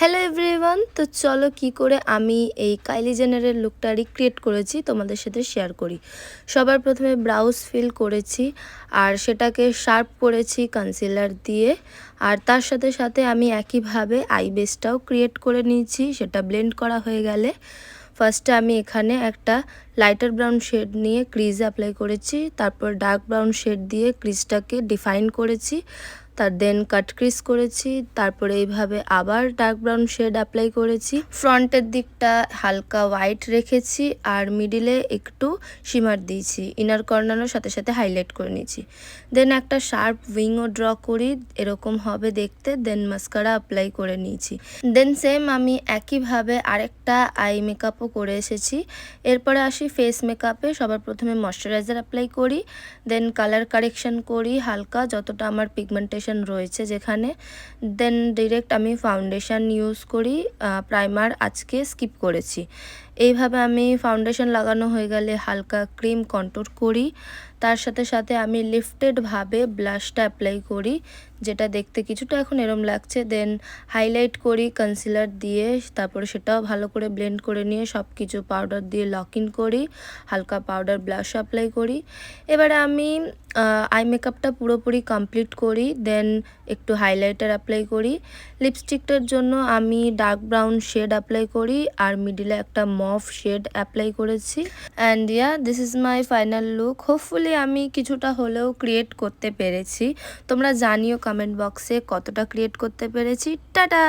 Hello everyone, তো চলো কি করে আমি এই কাইলি জেনারের লুকটা রিক্রিয়েট করেছি তোমাদের সাথে শেয়ার করি। সবার প্রথমে ব্রাউজ ফিল করেছি আর সেটাকে শার্প করেছি কনসিলার দিয়ে, আর তার সাথে সাথে আমি একইভাবে আই বেসটাও ক্রিয়েট করে নিয়েছি। সেটা ব্লেন্ড করা হয়ে গেলে ফার্স্টে আমি এখানে একটা লাইটার ব্রাউন শেড নিয়ে ক্রিজ অ্যাপ্লাই করেছি, তারপর ডার্ক ব্রাউন শেড দিয়ে ক্রিজটাকে ডিফাইন করেছি, দেন কাট ক্রিজ করেছি, তারপরে এইভাবে আবার ডার্ক ব্রাউন শেড অ্যাপ্লাই করেছি। ফ্রন্টের দিকটা হালকা হোয়াইট রেখেছি আর মিডিলে একটু শিমার দিয়েছি, ইনার কর্নারও সাথে সাথে হাইলাইট করে নিয়েছি। দেন একটা শার্প উইংও ড্র করি, এরকম হবে দেখতে। দেন মাস্কারা অ্যাপ্লাই করে নিয়েছি। দেন সেম আমি একইভাবে আরেকটা আই মেকআপও করে এসেছি। এরপরে আসি ফেস মেকআপে। সবার প্রথমে ময়শ্চারাইজার অ্যাপ্লাই করি, দেন কালার কারেকশন করি হালকা, যতটা আমার পিগমেন্টেশন রয়েছে যেখানে। দেন ডিরেক্ট আমি ফাউন্ডেশন ইউজ করি, প্রাইমার আজকে স্কিপ করেছি। এইভাবে আমি ফাউন্ডেশন লাগানো হয়ে গেলে হালকা ক্রিম কন্ট্যুর করি, তার সাথে সাথে আমি লিফটেডভাবে ব্লাশটা অ্যাপ্লাই করি, যেটা দেখতে কিছুটা এখন এরম লাগছে। দেন হাইলাইট করি কনসিলার দিয়ে, তারপরে সেটাও ভালো করে ব্লেন্ড করে নিয়ে সব কিছু পাউডার দিয়ে লক ইন করি, হালকা পাউডার ব্লাশ অ্যাপ্লাই করি। এবারে আমি আই মেকআপটা পুরোপুরি কমপ্লিট করি, দেন একটু হাইলাইটার অ্যাপ্লাই করি। লিপস্টিকটার জন্য আমি ডার্ক ব্রাউন শেড অ্যাপ্লাই করি আর মিডিলে একটা মভ শেড অ্যাপ্লাই করেছি। And this is my final look. Hopefully আমি কিছুটা হলেও ক্রিয়েট করতে পেরেছি। তোমরা জানিও কমেন্ট বক্সে কতটা ক্রিয়েট করতে পেরেছি। টাটা।